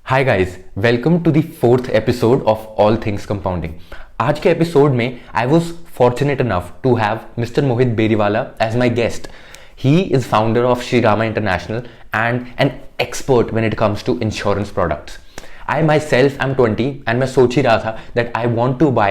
Hi guys, welcome to the fourth episode of all things compounding. आज के episode में I was fortunate enough to have mister Mohit Beriwala as my guest. He is founder of Shri Rama international and an expert when it comes to insurance products. I myself am 20 and मैं सोच ही रहा था that I want to buy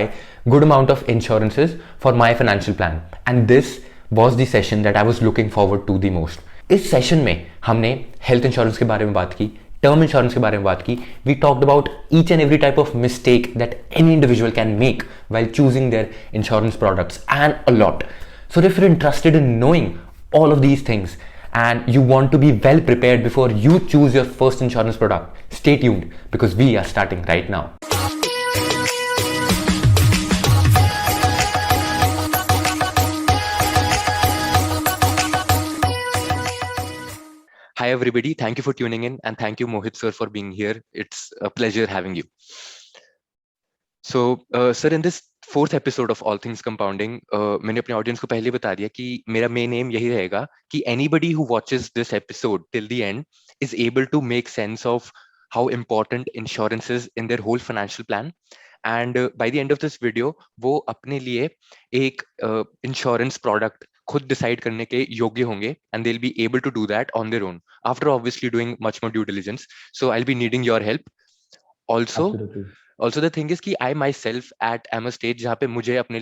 good amount of insurances for my financial plan, and this was the session that I was looking forward to the most. इस session में हमने health insurance के बारे में बात की, टर्म इंश्योरेंस के बारे में बात की. We talked about each and every type of mistake that any individual can make while choosing their insurance products and a lot. So if you're interested in knowing all of these things and you want to be well prepared before you choose your first insurance product, stay tuned because we are starting right now. Hi everybody, thank you for tuning in and thank you Mohit sir for being here. It's a pleasure having you. So sir, in this fourth episode of All Things Compounding, मैंने अपने audience को पहले बता दिया कि मेरा main aim यही रहेगा कि anybody who watches this episode till the end is able to make sense of how important insurance is in their whole financial plan. And by the end of this video, वो अपने लिए एक insurance product खुद decide करने के योग्य होंगे and they'll be able to do that on their own after obviously doing much more due diligence. So I'll be needing your help. Also, Absolutely. also the thing is कि I myself am a stage जहाँ पे मुझे अपने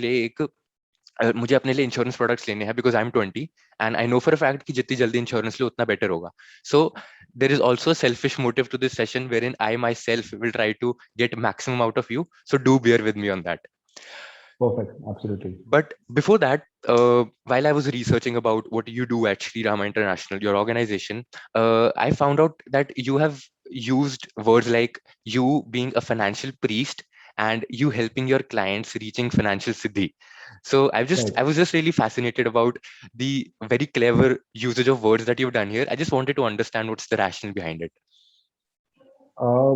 लिए insurance products लेने हैं because I am 20 and I know for a fact कि जितनी जल्दी इंश्योरेंस लो उतना बेटर होगा. So there is also selfish motive to this session where in I myself will try to get maximum out of you. So do bear with me on that. Perfect. Absolutely. But before that, while I was researching about what you do at Sri Rama International, your organization, I found out that you have used words like you being a financial priest and you helping your clients reaching financial siddhi. So Right. I was just really fascinated about the very clever usage of words that you've done here. I just wanted to understand what's the rationale behind it. Uh,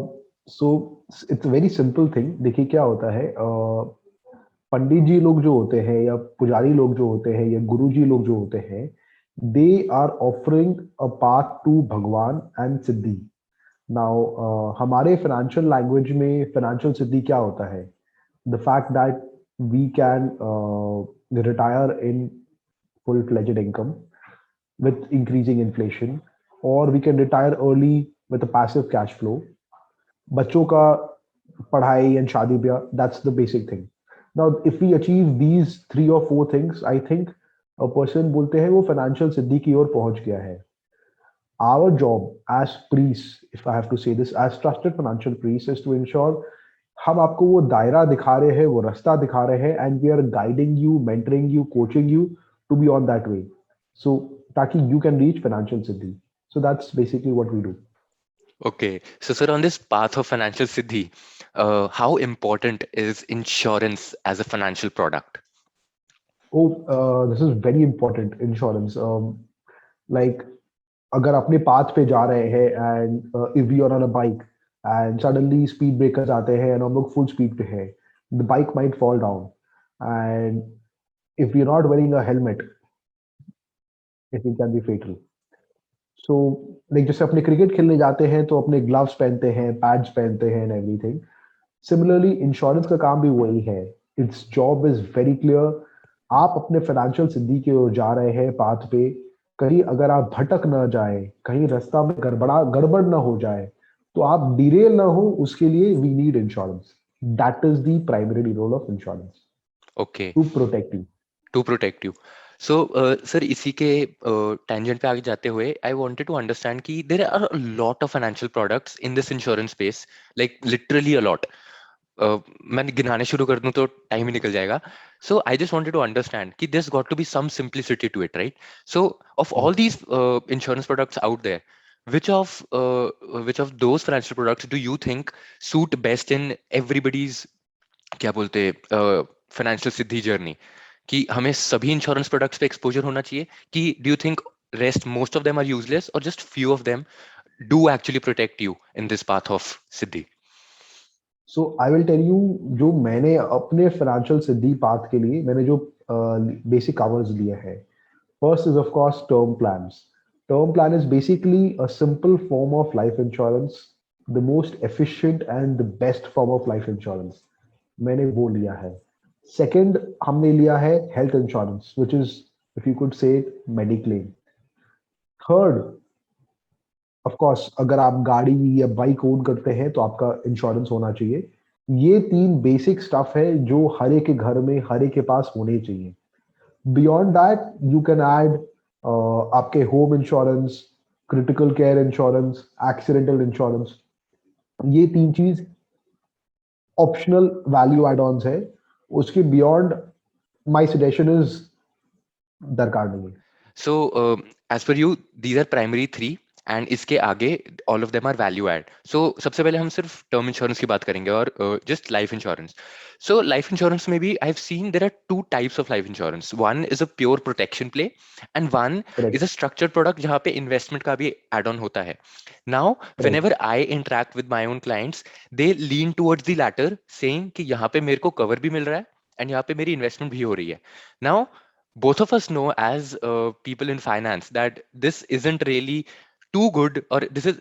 so it's a very simple thing. देखिए क्या होता है पंडित जी लोग जो होते हैं या पुजारी लोग जो होते हैं या गुरु जी लोग जो होते हैं they are offering a path to bhagwan and siddhi. Now हमारे फाइनेंशियल लैंग्वेज में फाइनेंशियल सिद्धि क्या होता है? The fact that we can retire in full fledged income with increasing inflation, or we can retire early with a passive cash flow. बच्चों का पढ़ाई and शादी ब्याह, that's the basic thing. Now if we achieve these 3 or 4 things, I think a person बोलते हैं वो financial सिद्धि की ओर पहुंच गया है. Our job as priests, if I have to say this, as trusted financial priests, is to ensure हम आपको वो दायरा दिखा रहे हैं, वो रास्ता दिखा रहे हैं, and we are guiding you, mentoring you, coaching you to be on that way. So ताकि you can reach financial siddhi. So that's basically what we do. Okay, so sir, on this path of financial siddhi, how important is insurance as a financial product? Oh, this is very important. Insurance. Like अगर अपने path पे जा रहे हैं and if we are on a bike and suddenly speed breakers आते हैं and हम लोग full speed पे हैं, the bike might fall down, and if we're not wearing a helmet, it can be fatal. So like जैसे अपने cricket खेलने जाते हैं तो अपने ग्लव्स पहनते हैं, पैड्स पहनते हैं एंड एवरीथिंग. सिमिलरली इंश्योरेंस का काम भी वही है. It's job is very clear. आप अपने फाइनेंशियल सिद्धि की ओर जा रहे हैं पाथ पे, कहीं अगर आप भटक ना जाए, कहीं रास्ता में गड़बड़ ना हो जाए, तो आप डिरेल ना हो, उसके लिए we need insurance. That is the primary role of insurance, Okay, to protect you. to protect you. So, sir, इसी के tangent पे आगे जाते हुए, I wanted to understand कि there are a lot of financial products in this insurance space, like literally a lot. मैं गिनाने शुरू कर दूं तो टाइम ही निकल जाएगा. So I just wanted to understand कि there's got to be some simplicity to it, right? So of all these insurance products out there, which of those financial products do you think suit best in everybody's क्या बोलते financial सिद्धि journey? कि हमें सभी insurance products पे exposure होना चाहिए कि do you think rest most of them are useless और just few of them do actually protect you in this path of सिद्धि? So I will tell you, जो मैंने अपने फाइनेंशियल सिद्धि पाथ के लिए मैंने जो बेसिक कवर्स लिए हैं. First is of course term plans. Term plan is basically a simple form of life insurance the most efficient and the best form of life insurance, मैंने वो लिया है. सेकंड हमने लिया है health insurance, which is if you could say mediclaim. Third, of course अगर आप गाड़ी या बाइक ओन करते हैं तो आपका इंश्योरेंस होना चाहिए. ये तीन बेसिक स्टफ है जो हर एक के घर में, हर एक के पास होने चाहिए. Beyond that you can add आपके home insurance, critical care insurance, accidental insurance. ये तीन चीज ऑप्शनल वैल्यू एड ऑन्स है. उसके बियॉन्ड माई सजेशन इज दरकार नहीं है. So, as per you, these are primary three, and इसके आगे all of them are value add. So, सबसे पहले हम सिर्फ term insurance की बात करेंगे और just life insurance. So, life insurance में भी I've seen there are two types of life insurance. One is a pure protection play, and one correct. is a structured product जहाँ पे investment का भी add-on होता है. Now, correct. whenever I interact with my own clients, they lean towards the latter, saying कि यहाँ पे मेरे को cover भी मिल रहा है and यहाँ पे मेरी investment भी हो रही है. Now, both of us know as people in finance that this isn't really too good, or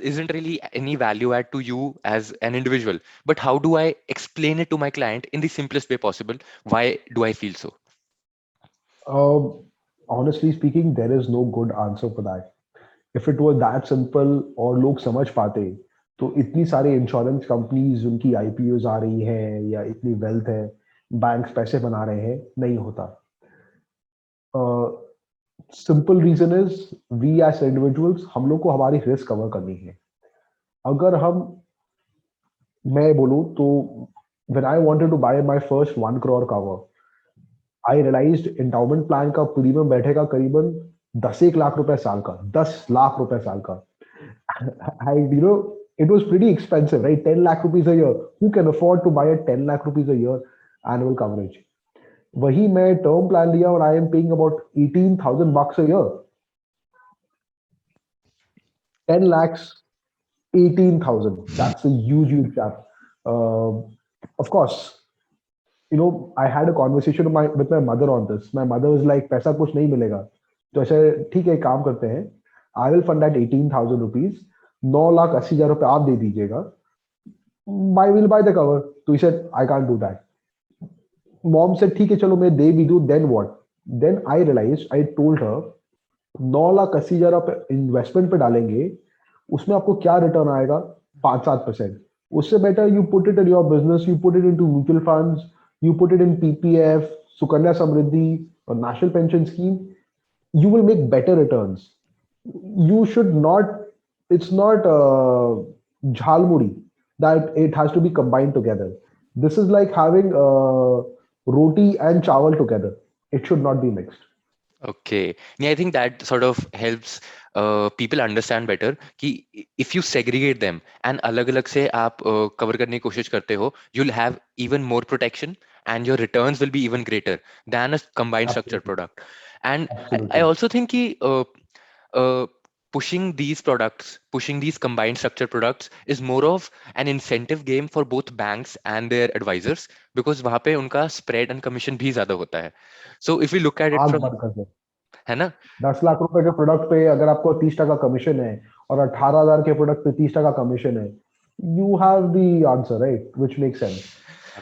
isn't really any value add to you as an individual. But how do I explain it to my client in the simplest way possible? Why do I feel so? Honestly speaking, there is no good answer for that. If it was that simple और लोग समझ पाते, तो इतनी सारी insurance companies उनकी IPO आ रही है या इतनी वेल्थ है, बैंक्स पैसे बना रहे हैं, नहीं होता. Simple reason is we as individuals, हम लोग को हमारी रिस्क कवर करनी है. अगर हम, मैं बोलूं तो, when I wanted to buy my first 1 crore cover, I realised endowment plan का प्रीमियम बैठेगा करीबन 10 1 लाख रुपए साल का, 10 लाख रुपए साल का. आई it was pretty expensive, right? 10 lakh rupees a year. Who can afford to buy a 10 lakh rupees a year annual coverage? वही मैं टर्म प्लान लिया और I am paying about 18,000 bucks a year. 10 lakhs, 18,000. That's a huge gap. Of course, I had a conversation with my mother on this. My mother was like, पैसा कुछ नहीं मिलेगा. तो ऐसे ठीक है, एक काम करते हैं, I will fund that 18,000 rupees, 9,80,000 रुपए आप दे दीजिएगा, I will buy the cover. तो he said I can't do that. Mom से ठीक है चलो मैं दे भी दूं, then what? Then I realize, I told her, 9,80,000 रुपए इन्वेस्टमेंट पे डालेंगे, उसमें आपको क्या रिटर्न आएगा? 5-7%. उससे better you put it in your business, you put it into mutual funds, you put it in PPF, Sukanya Samriddhi, or National Pension Scheme, you will make better returns. You should not, it's not jhalmuri that it has to be combined together. This is like having roti and chawal together. It should not be mixed. Okay. Yeah, I think that sort of helps people understand better कि if you segregate them and अलग-अलग से आप cover करने की कोशिश करते हो, you'll have even more protection and your returns will be even greater than a combined structured Absolutely. product. And I Absolutely. also think कि pushing these products, pushing these combined structured products is more of an incentive game for both banks and their advisors, because वहाँ पे उनका spread and commission भी ज़्यादा होता है. So if we look at it आग from, बंद कर दो. है ना? 10 लाख रुपए के प्रोडक्ट पे अगर आपको 30% कमीशन है और 18,000 के प्रोडक्ट पे 30% कमीशन है, you have the answer, right? Which make sense.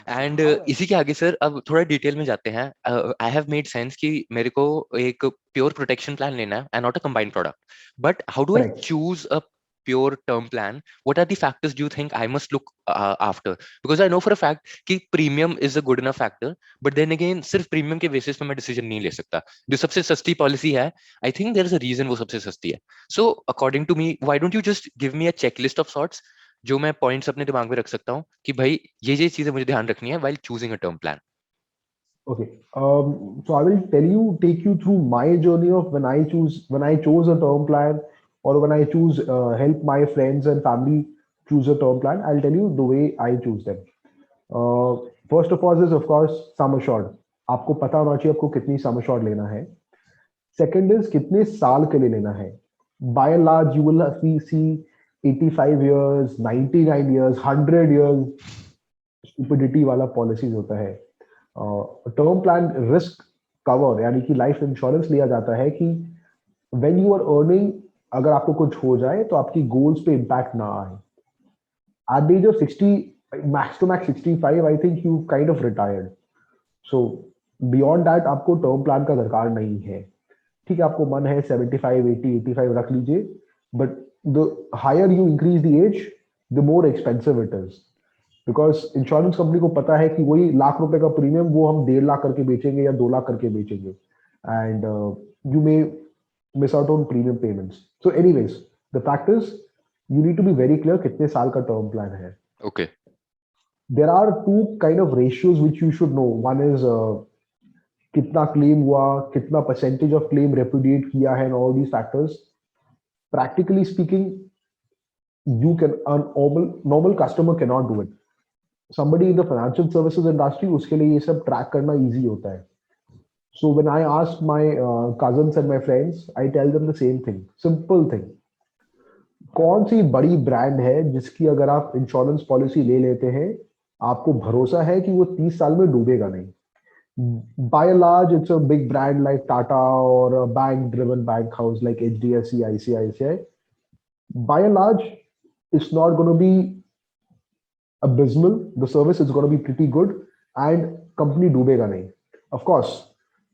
And इसी के आगे सर अब थोड़ा डिटेल में जाते हैं. आई हैव मेड सेंस कि मेरे को एक प्योर प्रोटेक्शन प्लान लेना है and not a combined product. But how do I correct. Choose a pure term plan? What are the factors do you think I must look after? Because I know for a fact कि premium is a good enough factor, but then again सिर्फ premium के basis पे मैं decision नहीं ले सकता. जो सबसे सस्ती policy है, I think there is a reason वो सबसे सस्ती है. So according to me, why don't you just give me a checklist of sorts जो मैं पॉइंट्स अपने दिमाग में रख सकता हूँ कि भाई ये चीजें मुझे ध्यान रखनी है while choosing a term plan. Okay. So I will take you through my journey of when I chose a term plan, or when I choose help my friends and family choose a term plan. I'll tell you the way I choose them. First of all is of course sum assured. आपको पता होना चाहिए आपको कितनी sum assured लेना है. Second is कितने साल के लिए लेना है. By and large, you will see 85 years, 99 years, 100 years stupidity वाला policies होता है. टर्म प्लान रिस्क कवर यानी कि लाइफ इंश्योरेंस लिया जाता है कि व्हेन यू आर अर्निंग, अगर आपको कुछ हो जाए तो आपकी गोल्स पे इम्पैक्ट ना आए. at the age of 60, max to max 65, I think you kind of retired. So beyond that आपको टर्म प्लान का दरकार नहीं है. ठीक है, आपको मन है 75, 80, 85 रख लीजिए, but the higher you increase the age, the more expensive it is. Because insurance company को पता है कि वही लाख रुपए का प्रीमियम वो हम 1.5 लाख करके बेचेंगे या 2 लाख करके बेचेंगे, and you may miss out on premium payments. So anyways, the fact is you need to be very clear कितने साल का टर्म प्लान है. Okay. There are two kind of ratios which you should know. One is कितना claim हुआ, कितना percentage of claim repudiate किया है, and all these factors. Practically speaking, you can, a normal customer cannot do it. Somebody in the financial services industry, उसके लिए ये सब track करना easy होता है. So when I ask my cousins and my friends, I tell them the same thing, simple thing. कौन सी बड़ी brand है जिसकी अगर आप इंश्योरेंस पॉलिसी ले लेते हैं, आपको भरोसा है कि वो 30 साल में डूबेगा नहीं. By and large, it's a big brand like Tata or a bank-driven bank house like HDFC, ICICI. By and large, it's not going to be abysmal. The service is going to be pretty good, and company डूबेगा नहीं. Of course,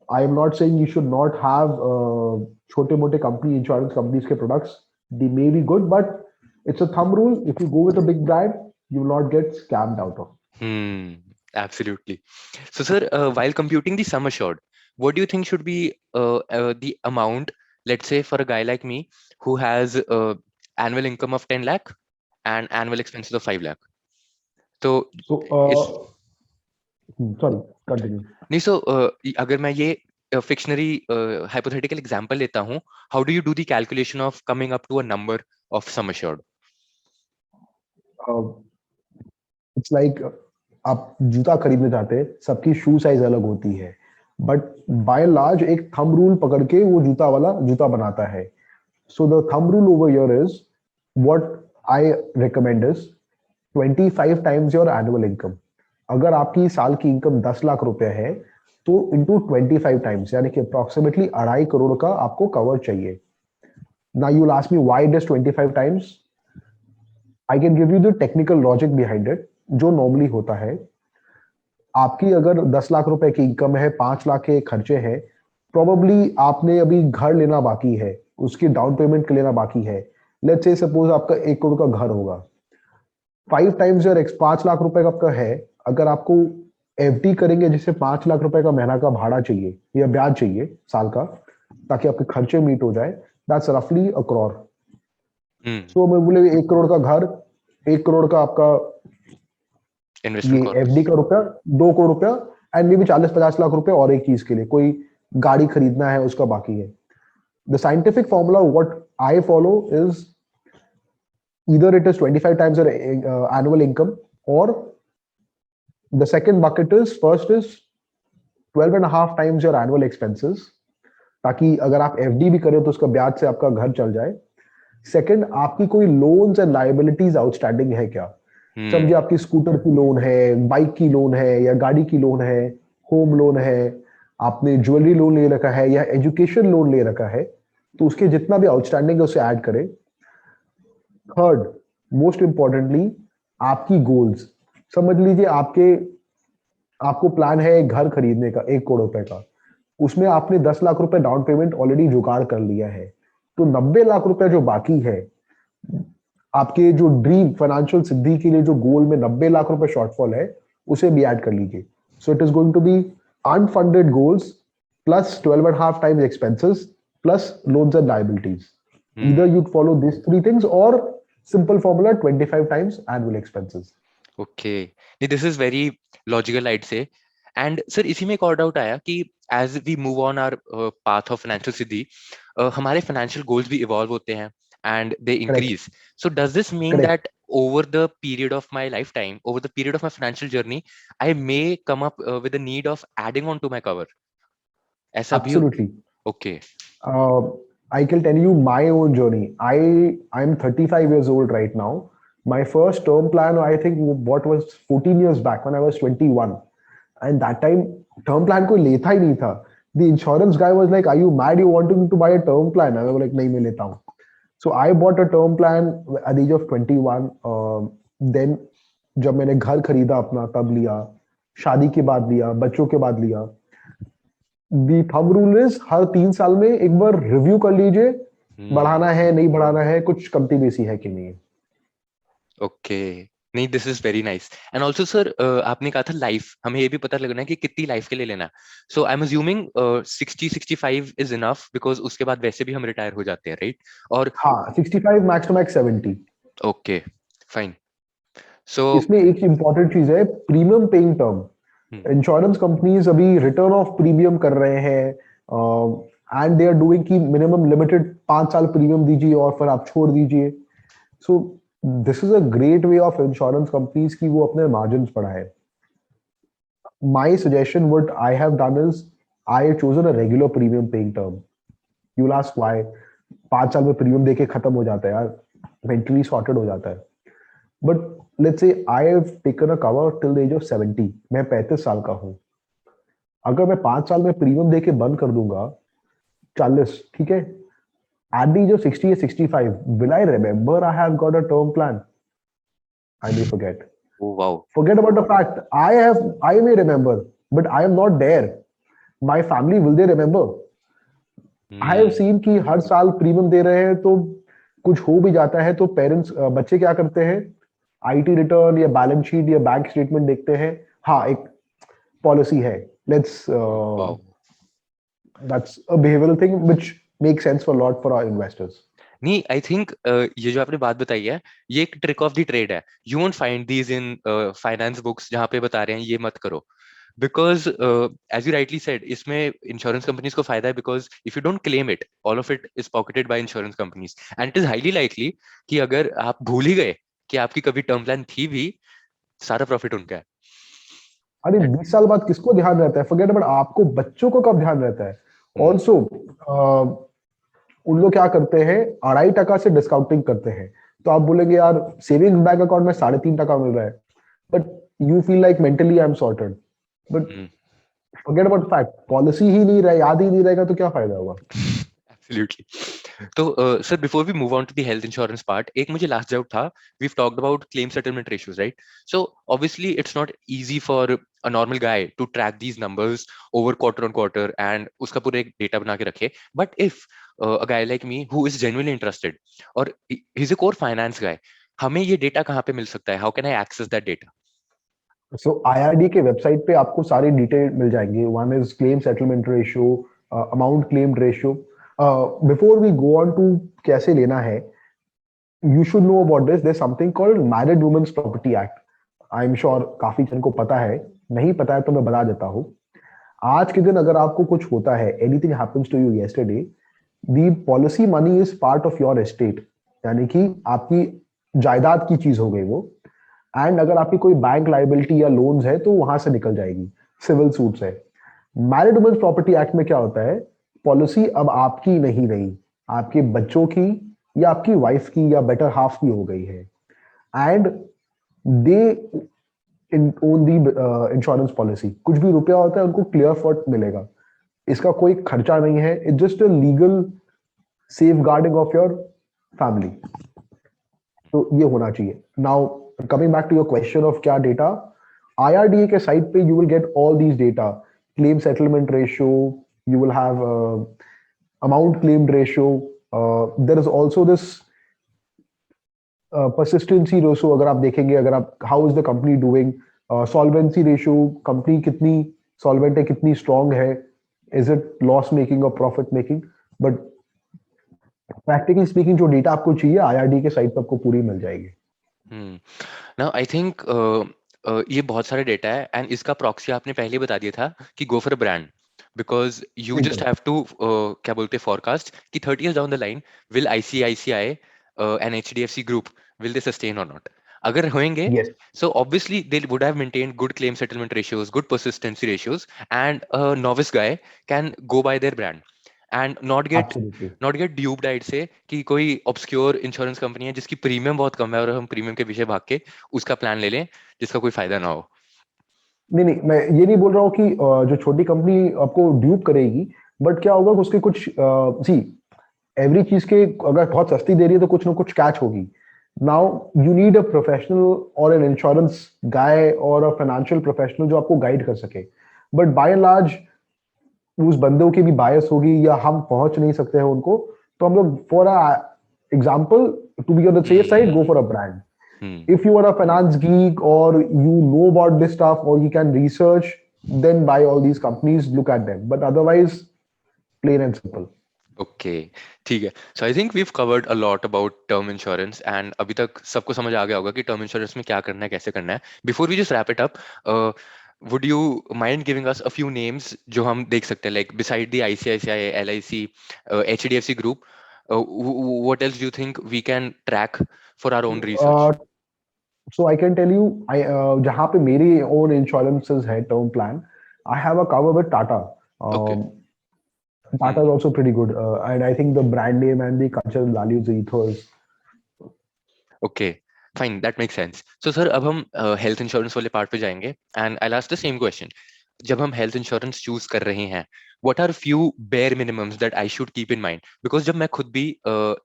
I am not saying you should not have छोटे-मोटे company insurance companies के products. They may be good, but it's a thumb rule. If you go with a big brand, you will not get scammed out of. Absolutely. So, sir, while computing the sum assured, what do you think should be the amount, let's say, for a guy like me who has annual income of 10 lakh and annual expenses of 5 lakh? So, sorry, continue. नहीं, so अगर मैं ये fictionary hypothetical example लेता हूँ, how do you do the calculation of coming up to a number of sum assured? It's like आप जूता खरीदने जाते हैं, सबकी शू साइज अलग होती है, बट बाय लार्ज एक थंब रूल पकड़ के वो जूता वाला जूता बनाता है. So the thumb rule over here is, what I recommend is 25 times your annual income. अगर आपकी साल की इनकम 10 लाख रुपए है, तो इंटू 25 टाइम्स, यानी कि अप्रोक्सीमेटली 2.5 करोड़ का आपको कवर चाहिए. Now you will ask me why does 25 times. I can give you the technical logic behind it. जो नॉर्मली होता है, आपकी अगर 10 लाख रुपए की इनकम है, 5 लाख के खर्चे हैं, प्रोबेबली आपने अभी घर लेना बाकी है, उसकी डाउन पेमेंट के लेना बाकी है. लेट्स से सपोज आपका 1 करोड़ का घर होगा, 5 टाइम्स योर 5 लाख रुपए का आपका है. अगर आपको एफडी करेंगे जिससे 5 लाख रुपए का महीना का भाड़ा चाहिए या ब्याज चाहिए साल का, ताकि आपके खर्चे मीट हो जाए, दैट्स रफली अ करोड़. सो मैं बोले 1 करोड़ का घर, 1 करोड़ का आपका ये एफडी का रुपया, 2 करोड़ रुपया, एंड मे बी 40-50 लाख रुपए और एक चीज के लिए, कोई गाड़ी खरीदना है उसका बाकी है. The scientific formula what I follow is either it is 25 times your annual income, or the second bucket is, first is 12.5 times your annual expenses, ताकि अगर आप एफडी भी करें तो उसका ब्याज से आपका घर चल जाए. सेकंड, आपकी कोई लोन्स एंड लायबिलिटीज आउटस्टैंडिंग है क्या. समझिए आपकी स्कूटर की लोन है, बाइक की लोन है, या गाड़ी की लोन है, होम लोन है, आपने ज्वेलरी लोन ले रखा है या एजुकेशन लोन ले रखा है, तो उसके जितना भी आउटस्टैंडिंग है उसे ऐड करें. थर्ड, मोस्ट इंपॉर्टेंटली, आपकी गोल्स. समझ लीजिए आपको प्लान है घर खरीदने का 1 करोड़ रुपए का, उसमें आपने 10 लाख रुपए डाउन पेमेंट ऑलरेडी जुगाड़ कर लिया है, तो 90 लाख रुपए जो बाकी है, आपके जो ड्रीम फाइनेंशियल सिद्धि के लिए जो गोल में 90 लाख रुपए शॉर्टफॉल है, उसे भी ऐड कर लीजिए. So it is going to be unfunded goals plus 12.5 times expenses plus loans and liabilities. Either you'd follow these 3 things, or simple formula, 25 times annual expenses. Okay, this is very logical, I'd say. And sir, इसी में एक और doubt आया कि as we move on our path of financial सिद्धि, हमारे financial goals भी evolve होते हैं and they increase. Correct. So does this mean Correct. that over the period of my lifetime, over the period of my financial journey, I may come up with the need of adding on to my cover? ऐसा भी? Absolutely. Okay. I can tell you my own journey. I'm 35 years old right now. My first term plan, I think, what was 14 years back when I was 21. And that time, term plan कोई लेता ही नहीं था. The insurance guy was like, "Are you mad? You wanting to buy a term plan?" I was like, "नहीं, मैं लेता हूँ." So I bought a term plan at the age of 21. Then जब मैंने घर खरीदा अपना तब लिया, शादी के बाद लिया, बच्चों के बाद लिया। दी थंब रूल इज हर 3 साल में एक बार रिव्यू कर लीजिए, हम्म। बढ़ाना है नहीं बढ़ाना है, कुछ कमती बेसी है कि नहीं है। ओके। नहीं, this is very nice. And also sir, आपने कहा था लाइफ, हमें ये भी पता लगना है कि कितनी लाइफ के लिए लेना है। So I am assuming 60-65 is enough, because उसके बाद वैसे भी हम रिटायर हो जाते हैं, राइट? और हाँ, 65 max to max 70। Okay, fine. So इसमें एक इंपॉर्टेंट चीज है, premium paying term. Insurance companies अभी रिटर्न ऑफ प्रीमियम कर रहे हैं, एंड दे आर डूइंग की मिनिमम लिमिटेड 5 साल प्रीमियम दीजिए और फिर आप छोड़ दीजिए। So this is a great way of insurance companies की वो अपने मार्जिन बढ़ाए। My suggestion what I have done is I chosen a regular premium paying term. You will ask why? 5 साल में प्रीमियम देके खत्म हो जाता है यार, मेंटली सॉर्टेड हो जाता है। But let's say I have taken a cover till the age of 70, मैं 35 साल का हूं। अगर मैं 5 साल में प्रीमियम देके बंद कर दूंगा, 40, ठीक है, एट द एज ऑफ 60 या 65, will I remember I have got a term plan? I may forget. Wow. Forget about the fact I may remember, but I am not there. My family, will they remember? I have hmm. seen कि हर साल premium दे रहे हैं तो कुछ हो भी जाता है तो पेरेंट्स, बच्चे क्या करते हैं, आईटी रिटर्न या बैलेंस शीट या बैंक स्टेटमेंट देखते हैं। हाँ, एक पॉलिसी है, let's, wow. That's a behavioural thing which make sense for lot for our investors. नहीं, आई थिंक ये जो आपने बात बताई है, ये एक ट्रिक ऑफ द ट्रेड है। You won't find these in finance books जहाँ पे बता रहे हैं ये मत करो। Because as you rightly said, इसमें इंश्योरेंस कंपनीज को फायदा है, because if you don't claim it, all of it is pocketed by insurance companies. And it is highly likely कि अगर आप भूल ही गए कि आपकी कभी टर्म प्लान थी भी, सारा प्रॉफिट उनका है। अरे That- 20 साल बाद किसको ध्यान रहता है, फॉरगेट अबाउट, आपको बच्चों को कब ध्यान रहता है? हम्म। ऑल्सो उन लोग क्या करते हैं, 2.5% से डिस्काउंटिंग करते हैं। तो आप बोलेंगे यार सेविंग्स बैंक अकाउंट में 3.5% मिल रहा है, but you feel like mentally I am sorted. But hmm. Forget about fact, policy ही नहीं रहे, याद ही नहीं रहेगा तो क्या फायदा होगा? Absolutely. तो sir, before we move on to the health insurance part, एक मुझे लास्ट डाउट था। We've talked about claim settlement ratios, right? So obviously it's not easy for a normal guy to track these numbers over quarter on quarter and उसका पूरा एक data बना के रखे। But if a guy like me who is genuinely interested और is a core finance guy, हमें ये data कहाँ पे मिल सकता है? How can I access that data? So IRD के वेबसाइट पे आपको सारी डिटेल मिल जाएंगे। One is claim settlement ratio, amount claimed ratio. Before we go on to कैसे लेना है, you should know about this. There's something called Married Women's Property Act. I'm sure काफी जन को पता है, नहीं पता है तो मैं बता देता हूँ। आज के दिन अगर आपको कुछ होता है, anything happens to you yesterday, the policy money is part of your estate, यानी कि आपकी जायदाद की चीज हो गई वो। एंड अगर आपकी कोई बैंक लाइबिलिटी या लोन्स है तो वहां से निकल जाएगी, सिविल सूट से। मैरिड वुमेन्स प्रॉपर्टी एक्ट में क्या होता है, पॉलिसी अब आपकी नहीं रही, आपके बच्चों की या आपकी वाइफ की या बेटर हाफ की हो गई है। And they own the insurance policy. कुछ भी रुपया होता है उनको क्लियर फॉट मिलेगा, इसका कोई खर्चा नहीं है, it just a legal safeguarding of your family. तो ये होना चाहिए। Now coming back to your question of क्या डेटा, आईआरडीए के साइट पे you will get all these data, claim settlement ratio, you will have amount claimed ratio. There is also this persistency ratio, अगर आप देखेंगे, अगर आप how is the company doing, solvency ratio, company कितनी solvent है, कितनी strong है, is it loss making or profit making? But practically speaking जो डेटा आपको चाहिए आईआरडी के साइट पे आपको पूरी मिल जाएगी। नाउ आई थिंक ये बहुत सारे डेटा है, एंड इसका प्रॉक्सी आपने पहले ही बता दिया था कि गो for a brand, because you just बिल्कुल। हैव टू क्या बोलते हैं, फोरकास्ट कि 30 years down the line will ICICI and HDFC group, will they sustain और नॉट? अगर होंगे, Yes, so obviously they would have maintained good claim settlement ratios, good persistency ratios, and a novice guy can go by their brand and absolutely. Not get duped आइड से कि कोई obscure insurance company है जिसकी premium बहुत कम है और हम प्रीमियम के पीछे भाग के उसका प्लान ले लें जिसका कोई फायदा ना हो। नहीं नहीं, मैं ये नहीं बोल रहा हूँ कि जो छोटी कंपनी आपको ड्यूप करेगी, बट क्या होगा कि उसके कुछ सी, एवरी चीज के अगर बहुत सस्ती दे रही है तो कुछ ना कुछ कैच होगी। Now you need a professional or an insurance guy or a financial professional जो आपको गाइड कर सके. But by and large उस बंदों की भी बायस होगी या हम पहुंच नहीं सकते हैं उनको, तो हम लोग for example to be on the safe side go for a brand. Hmm. If you are a finance geek or you know about this stuff or you can research, then buy all these companies, look at them. But otherwise, plain and simple. Okay, ठीक है. So I think we've covered a lot about term insurance and अभी तक सबको समझ आ गया होगा कि term insurance में क्या करना है, कैसे करना है. Before we just wrap it up, would you mind giving us a few names जो हम देख सकते हैं, like beside the ICICI, LIC, HDFC group, what else do you think we can track for our own research? Uh, so I can tell you, जहाँ पे मेरी own insurances है term plan, I have a cover with Tata. Okay. Tata is also pretty good, and I think the brand name and the cultural values, the ethos. Okay, fine, that make sense. So sir, अब हम health insurance वाले part पे जाएंगे and I last the same question. जब हम health insurance choose कर रहे हैं, what are few bare minimums that I should keep in mind? Because जब मैं खुद भी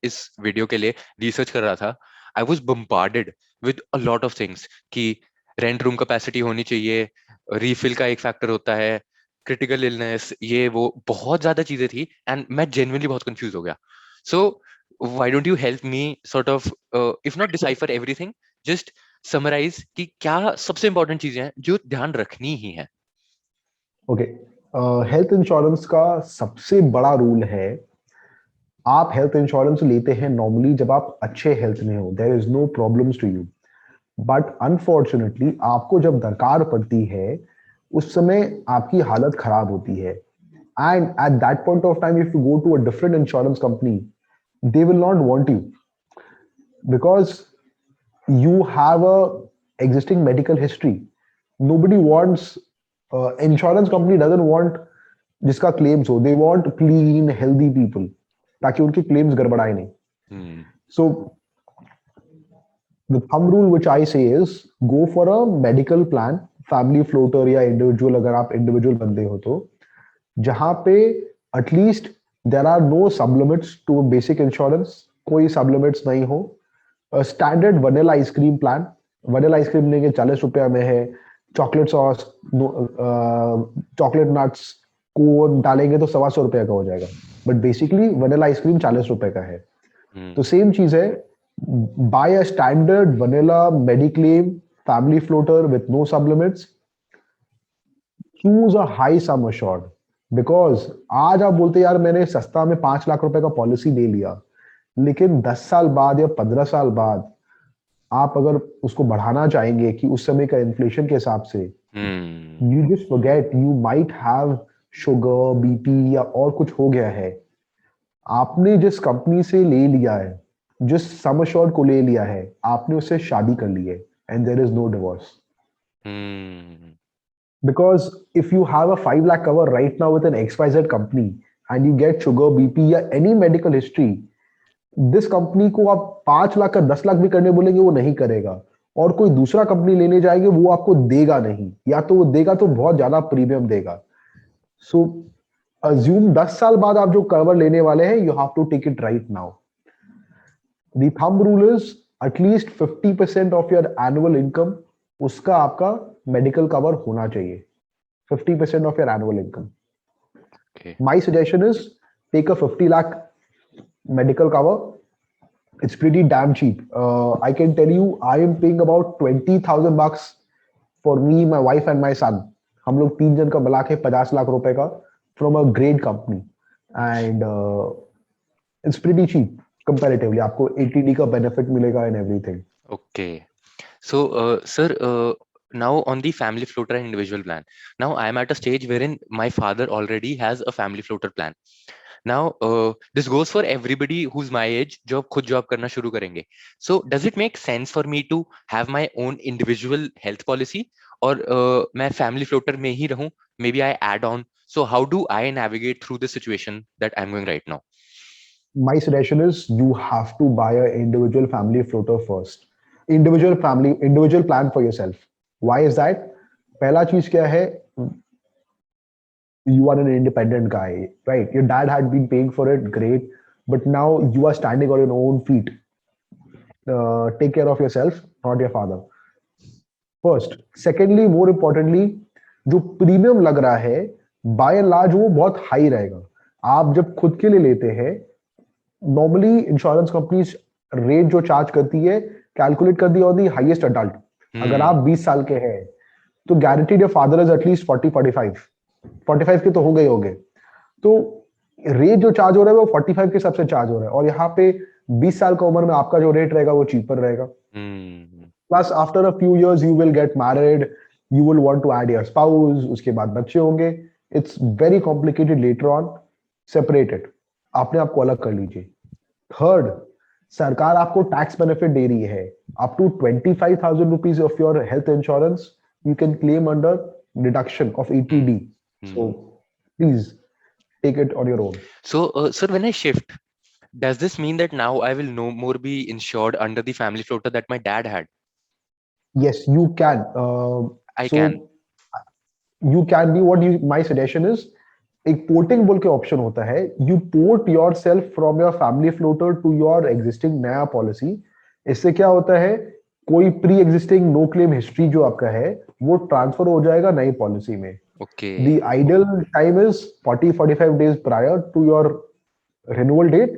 इस वीडियो के लिए रिसर्च कर रहा था, I was bombarded with a lot of things कि रेंट रूम कैपेसिटी होनी चाहिए, रीफिल का एक फैक्टर होता है, क्रिटिकल इलनेस, ये वो बहुत ज्यादा चीजें थी एंड मैं जेन्युइनली बहुत कंफ्यूज हो गया. सो why don't you help me sort of if not decipher everything, just summarize कि क्या सबसे इंपॉर्टेंट चीजें हैं जो ध्यान रखनी ही है? Okay. हेल्थ इंश्योरेंस का सबसे बड़ा रूल है, आप हेल्थ इंश्योरेंस लेते हैं नॉर्मली जब आप अच्छे हेल्थ में हो, there is no problems to you. But unfortunately आपको जब दरकार पड़ती है उस समय आपकी हालत खराब होती है. And at that point of time if you go to a different insurance company, they will not want you because you have a existing medical history. Nobody wants, insurance company doesn't want जिसका claims हो. They want clean healthy people ताकि उनकी claims गड़बड़ाए नहीं. Hmm. So the thumb rule which I say is go for a medical plan, family floater या individual, अगर आप individual बंदे हो तो, जहां पे at least there are no sublimits to basic insurance, कोई सबलिमिट्स नहीं हो. Standard vanilla ice cream plan, vanilla ice cream लेंगे 40 रुपया में है, चॉकलेट सॉस, चॉकलेट नट्स को डालेंगे तो 125 रुपया का हो जाएगा. बट बेसिकली वनीला आइसक्रीम 40 रुपए का है. Hmm. तो सेम चीज है, buy a standard vanilla mediclaim family floater with no sublimits, choose a high sum assured. Because आज आप बोलते यार मैंने सस्ता में 5 लाख रुपए का पॉलिसी ले लिया, लेकिन 10 साल बाद या 15 साल बाद आप अगर उसको बढ़ाना चाहेंगे कि उस समय का इन्फ्लेशन के हिसाब से, Hmm. You just forget you might have sugar BP या और कुछ हो गया है. आपने जिस कंपनी से ले लिया है, जिस सम अश्योर्ड को ले लिया है, आपने उससे शादी कर ली है and there is no divorce. Hmm. Because if you have a 5 lakh cover right now with an XYZ company and you get sugar, BP या any medical history, this company को आप 5 लाख का 10 लाख भी करने बोलेंगे वो नहीं करेगा, और कोई दूसरा कंपनी लेने जाएंगे वो आपको देगा नहीं, या तो वो देगा तो बहुत ज्यादा प्रीमियम देगा. सो अज्यूम 10 साल बाद आप जो कवर लेने वाले हैं, you have to take it right now. The thumb rule is at least 50% of your annual income, उसका आपका मेडिकल कवर होना चाहिए. 50% of your annual income. Okay. My suggestion is take a 50 lakh medical cover. It's pretty damn cheap. I can tell you, I am paying about 20,000 bucks for me, my wife and my son. हम लोग 3 जन का मिला के 50 लाख रुपए का from a great company, and it's pretty cheap comparatively. आपको 80D का benefit मिलेगा and everything. Okay. So, sir, now on the family floater and individual plan, now I am at a stage wherein my father already has a family floater plan. Now, this goes for everybody who's my age, जो अब खुद job करना शुरू करेंगे. So, does it make sense for me to have my own individual health policy, और मैं family floater में ही रहूं? Maybe I add on. So, how do I navigate through the situation that I'm going right now? My suggestion is you have to buy an individual family floater first. Individual plan for yourself. Why is that? पहला चीज क्या है, you are an independent guy, right? Your dad had been paying for it, great, but now you are standing on your own feet. Take care of yourself, not your father. First. Secondly, more importantly, जो premium लग रहा है bye and large वो बहुत high रहेगा। आप जब खुद के लिए लेते हैं, नॉर्मली इंश्योरेंस कंपनीज रेट जो चार्ज करती है, कैलकुलेट कर दी ऑन दी हाईएस्ट अडल्ट। अगर आप 20 साल के हैं तो guaranteed your father is at least 40-45 के तो हो गए होंगे। तो रेट जो चार्ज हो रहा है वो 45 के सबसे चार्ज हो रहा है, और यहाँ पे 20 साल का उम्र में आपका जो रेट रहेगा वो चीपर रहेगा। Plus after a few years you will get married, you will want to add your spouse, उसके बाद बच्चे होंगे। It's very complicated later on. Separated, अपने आप को अलग कर लीजिए। थर्ड, सरकार आपको टैक्स बेनिफिट दे रही है। Up to 25,000 rupees of your health insurance you can claim under deduction of ETD। So please take it on your own. So, sir, when I shift, does this mean that now I will no more be insured under the family floater that my dad had? Yes, you can. I So can. you can be what you. My suggestion is, एक porting बोल के option होता है। You port yourself from your family floater to your existing नया policy. इससे क्या होता है, कोई pre existing no claim history जो आपका है वो ट्रांसफर हो जाएगा नई पॉलिसी में। Okay. The ideal time is 40-45 days prior to your renewal date.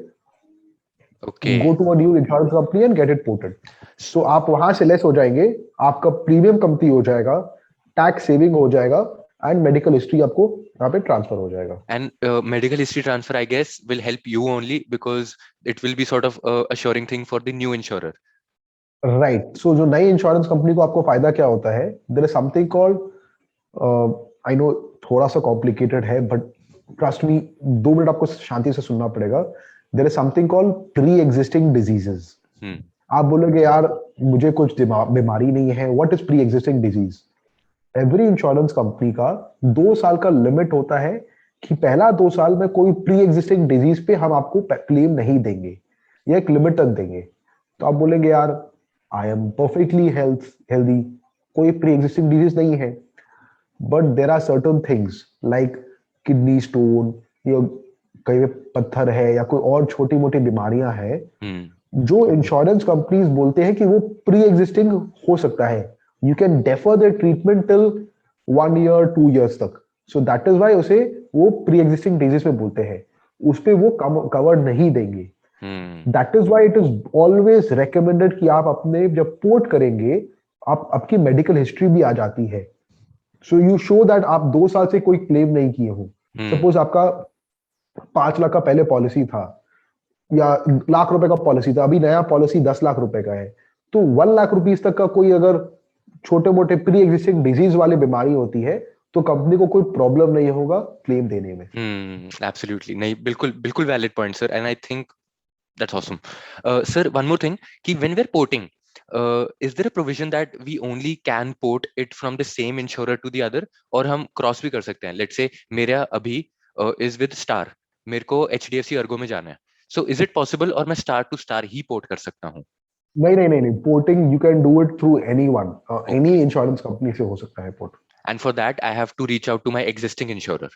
Okay. Go to a new insurance company and get it ported. So आप वहां से लेस हो जाएंगे, आपका प्रीमियम कमती हो जाएगा, टैक्स सेविंग हो जाएगा, एंड मेडिकल हिस्ट्री आपको यहाँ पे ट्रांसफर हो जाएगा। And medical history transfer, I guess, will help you only because it will be sort of assuring thing for the new insurer. Right. So जो नई इंश्योरेंस कंपनी को आपको फायदा क्या होता है, there is something called, I know थोड़ा सा कॉम्प्लिकेटेड है बट ट्रस्ट मी, 2 मिनट आपको शांति से सुनना पड़ेगा। There is something called pre existing diseases. आप बोलोगे यार मुझे कुछ बीमारी नहीं है, what is pre existing disease? Every insurance company का 2 साल का लिमिट होता है कि पहला 2 साल में कोई प्री एग्जिस्टिंग डिजीज पे हम आपको क्लेम नहीं देंगे, या एक लिमिट तक देंगे। तो आप बोलेंगे यार आई एम परफेक्टली हेल्दी, कोई प्री एग्जिस्टिंग डिजीज नहीं है, but there are certain things like kidney stone, या कहीं पे पत्थर है, या कोई और छोटी मोटी बीमारियां हैं जो इंश्योरेंस कंपनीज बोलते हैं कि वो प्री एग्जिस्टिंग हो सकता है। You can defer the treatment till 1 year 2 years तक। सो दैट इज वाई उसे वो प्री एग्जिस्टिंग डिजीज में बोलते हैं, उस पे वो कवर नहीं देंगे। That is why it is always recommended कि आप अपने जब पोर्ट करेंगे, आप आपकी मेडिकल हिस्ट्री भी आ जाती है। सो यू शो दैट आप 2 साल से कोई क्लेम नहीं किए हो। सपोज आपका 5 लाख का पहले पॉलिसी था, या लाख रुपए का पॉलिसी था, अभी नया पॉलिसी 10 लाख रुपए का है, तो 1 लाख रुपीस तक का कोई अगर छोटे मोटे प्री एग्जिस्टिंग डिजीज वाली बीमारी होती है तो कंपनी को कोई प्रॉब्लम नहीं होगा क्लेम देने में। एब्सोल्युटली नहीं, बिल्कुल बिल्कुल valid point sir, and I think that's awesome. Sir, one more thing कि when we are porting, is there a provision that we only can port it from the same insurer to the other, और हम cross भी कर सकते हैं? Let's say मेरा अभी is with star, मेरे को HDFC अर्गो में जाना है, सो इज इट पॉसिबल और मैं स्टार टू स्टार ही पोर्ट कर सकता हूँ? नहीं, porting you can do it through anyone, any insurance company से हो सकता है port. And for that I have to reach out to my existing insurer?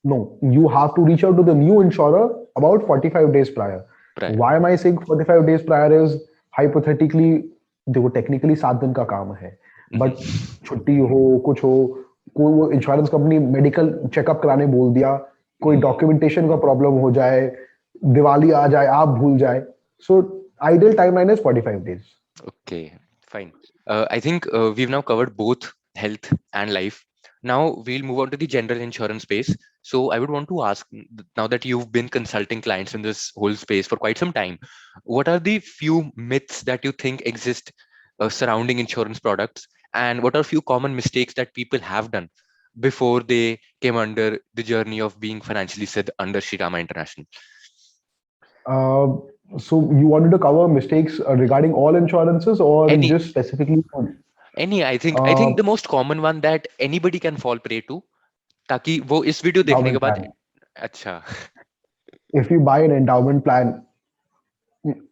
No, you have to reach out to the new insurer about 45 days prior. Why am I saying 45 days prior is hypothetically, देखो technically 7 दिन का काम है, but छुट्टी हो कुछ हो, कोई वो इंश्योरेंस कंपनी मेडिकल चेकअप कराने बोल दिया, कोई डॉक्यूमेंटेशन का प्रॉब्लम हो जाए, दिवाली आ जाए, आप भूल जाए, so ideal timeline is 45 days. Okay, fine. I think we've now covered both health and life. Now we'll move on to the general insurance space. So I would want to ask, now that you've been consulting clients in this whole space for quite some time, what are the few myths that you think exist surrounding insurance products, and what are few common mistakes that people have done before they came under the journey of being financially said under Shrirama International? So you wanted to cover mistakes regarding all insurances, or Any- just specifically on? Any, I think the most common one that anybody can fall prey to, ताकि वो इस video देखने के Endowment बाद, plan. अच्छा, If you buy an endowment plan,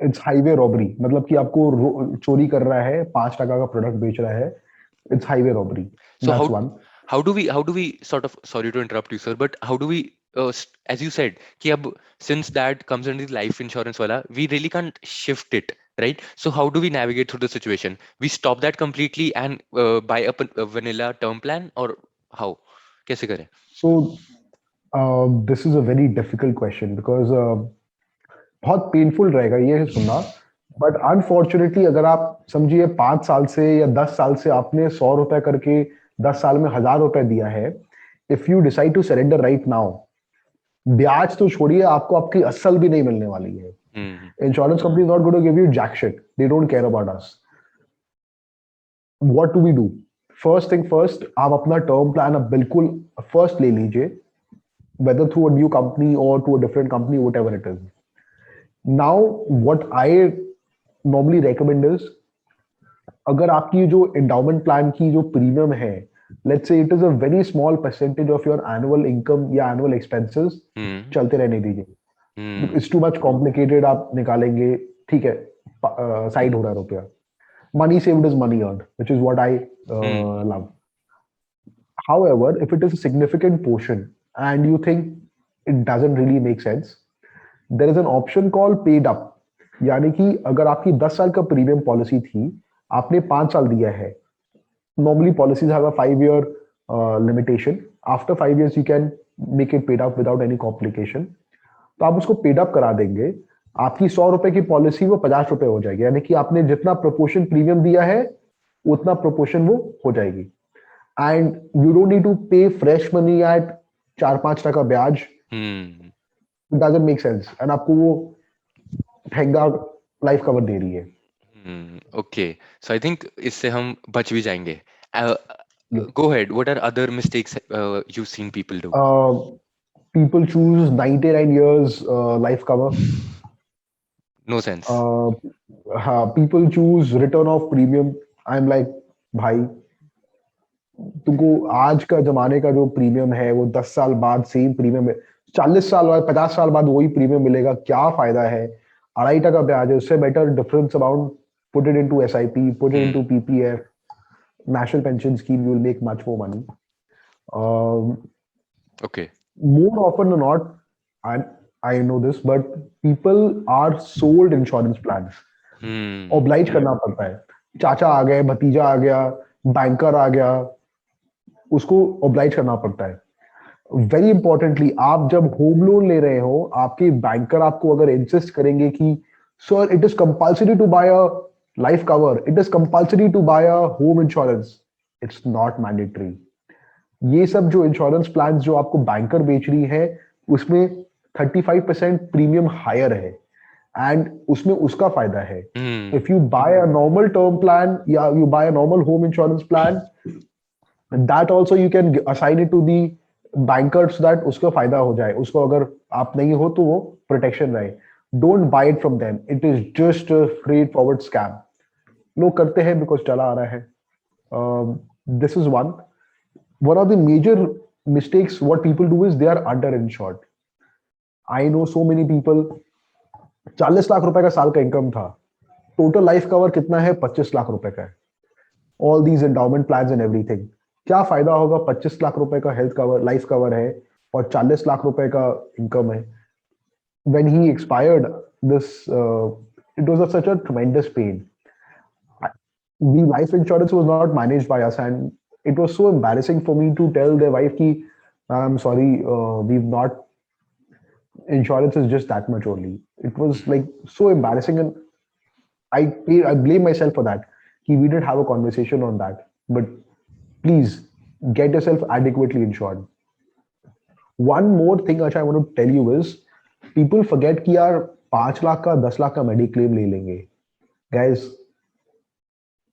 it's highway robbery. मतलब कि आपको चोरी कर रहा है, 5% का प्रोडक्ट बेच रहा है, it's highway robbery. so That's one. how do we sort of, sorry to interrupt you sir, but how do we as you said कि अब since that comes under the life insurance wala, we really can't shift it right? So how do we navigate through the situation? We stop that completely and buy a vanilla term plan, or how? कैसे करें? So this is a very difficult question because बहुत painful रहेगा ये सुनना, but unfortunately अगर आप समझिए 5 साल से या 10 साल से आपने 100 रुपए करके 10 साल में 1000 रुपए दिया है, if you decide to surrender right now, ब्याज तो छोड़िए, आपको आपकी असल भी नहीं मिलने वाली है. Hmm insurance company is not going to give you jack shit, they don't care about us. What do we do? First thing first, आप अपना टर्म प्लान अब बिल्कुल फर्स्ट ले लीजिए, whether through a new company or to a different company, whatever it is. Now, what I normally recommend is, अगर आपकी जो endowment plan की जो premium है, let's say it is a very small percentage of your annual income या annual expenses, हम्म चलते रहने दीजिए. हम्म It's too much complicated, आप निकालेंगे, ठीक है, साइड हो रहा है रुपया. Money saved is money earned, which is what I hmm love. However, if it is a significant portion and you think it doesn't really make sense, there is an option called paid up. यानी कि अगर आपकी 10 साल का premium policy थी, आपने 5 साल दिया है. Normally policies have a 5 year limitation. After 5 years you can make it paid up without any complication. तो आप उसको पेड अप करा देंगे, आपकी 100 रुपए की पॉलिसी वो 50 रुपए हो जाएगी. यानी कि आपने जितना प्रोपोर्शन प्रीमियम दिया है उतना प्रोपोर्शन वो हो जाएगी. And you don't need to pay fresh money at 4-5 टका ब्याज. Hmm it doesn't make sense. And आपको वो ठेंगा लाइफ कवर दे रही है. ओके, सो आई थिंक इससे हम बच भी जाएंगे. Go ahead, what are other mistakes you seen people do? People choose 99 years life cover. No sense. हाँ, people choose return of premium. I'm like, भाई, तुमको आज का जमाने का जो प्रीमियम है वो 10 साल बाद सेम प्रीमियम है, 40 साल बाद 50 साल बाद वही प्रीमियम मिलेगा, क्या फायदा है? 2.5 टका ब्याज है, उससे better difference amount, put it into SIP, put it into PPF, national pension scheme, you will make much more money. Okay. More often than not, and I know this, but people are sold insurance plans. Oblige करना पड़ता है. चाचा आ गए, भतीजा आ गया, banker आ गया, उसको oblige करना पड़ता है. वेरी इंपॉर्टेंटली, आप जब होम लोन ले रहे हो, आपके बैंकर आपको अगर इंसिस्ट करेंगे कि sir it is compulsory to buy a life cover, it is compulsory to buy a home insurance, it's not mandatory. ये सब जो इंश्योरेंस प्लान जो आपको बैंकर बेच रही है, उसमें 35% प्रीमियम हायर है एंड उसमें उसका फायदा है. If you buy a normal term plan या you buy a normal home insurance plan, that also you can assign it to the banker so that उसको फायदा हो जाए. उसको अगर आप नहीं हो तो वो प्रोटेक्शन रहे. Don't buy it from them, it is just a straight forward scam. लोग करते हैं बिकॉज चला आ रहा है. This is one of the major mistakes what people do is they are underinsured. I know so many people, 40 lakh रुपए का साल का इनकम था, टोटल लाइफ कवर कितना है? 25 लाख रुपए का है. All these endowment plans and everything. क्या फायदा होगा? 25 लाख रुपए का हेल्थ कवर, लाइफ कवर है और 40 लाख रुपए का इनकम है. when he expired, this it was such a tremendous pain. The life insurance was not managed by us, and it was so embarrassing for me to tell their wife ki, I'm sorry, we've not, insurance is just that much only. It was like so embarrassing, and I blame myself for that ki we didn't have a conversation on that. But please get yourself adequately insured. One more thing which I want to tell you is, people forget कि यार 5 लाख का 10 लाख का mediclaim ले लेंगे. Guys,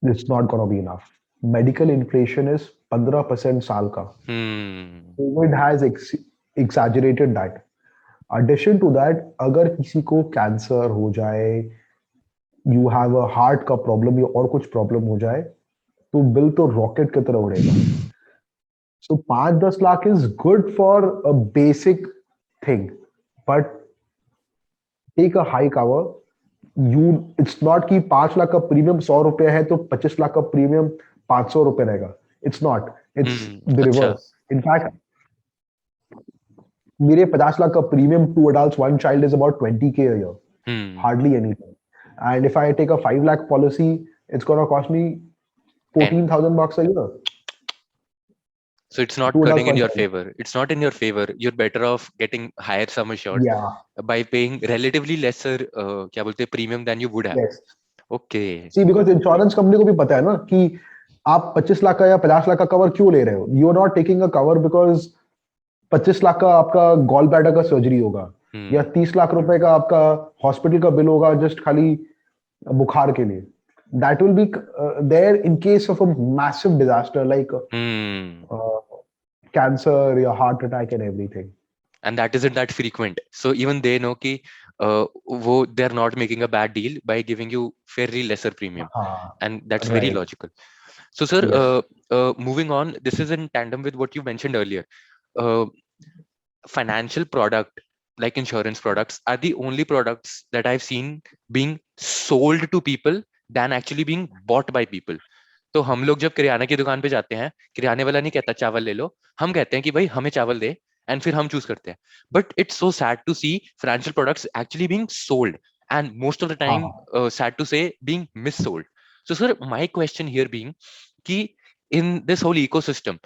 it's not gonna be enough. Medical inflation is 15% साल का. COVID has exaggerated that. Addition to that, अगर किसी को कैंसर हो जाए, you have a heart का प्रॉब्लम या और कुछ प्रॉब्लम हो जाए, तो बिल तो रॉकेट की तरह उड़ेगा. So 5-10 lakh is good for a basic thing, but take a high cover. It's not कि 5 लाख का प्रीमियम 100 रुपए है तो 25 लाख का प्रीमियम 500 रुपए रहेगा. It's not. It's the reverse. In fact, मेरे 50 लाख का premium, 2 adults 1 child is about 20K a year. Hardly anything. and if I take a 5 lakh policy, it's gonna cost me 10. 14,000 bucks a year. So it's not 2.5 turning in your percent. favor. It's not in your favor. You're better off getting higher sum assured Yeah. by paying relatively lesser क्या बोलते हैं premium than you would have. Yes. Okay. See because insurance company को भी पता है ना कि आप 25 लाख का या 50 लाख का कवर क्यों ले रहे हो. You are not taking a cover because 25 lakh का आपका गॉल ब्लैडर का सर्जरी होगा या 30 लाख रुपए का आपका हॉस्पिटल का बिल होगा जस्ट खाली बुखार के लिए. That will be there in case of a massive disaster like cancer या heart attack and everything. And that isn't that frequent. So even they know कि they're not making a bad deal by giving you fairly lesser premium, हाँ. and that's very right. logical. So sir, yes. moving on, this is in tandem with what you mentioned earlier. Uh, Financial product like insurance products are the only products that I've seen being sold to people than actually being bought by people. तो हम लोग जब किराना की दुकान पे जाते हैं, किराने वाला नहीं कहता चावल ले लो, हम कहते हैं कि भाई हमें चावल दे, एंड फिर हम चूज करते हैं. But it's so sad to see financial products actually being sold, and most of the time हाँ. Sad to say being missold. So sir, my question here being कि in this whole ecosystem,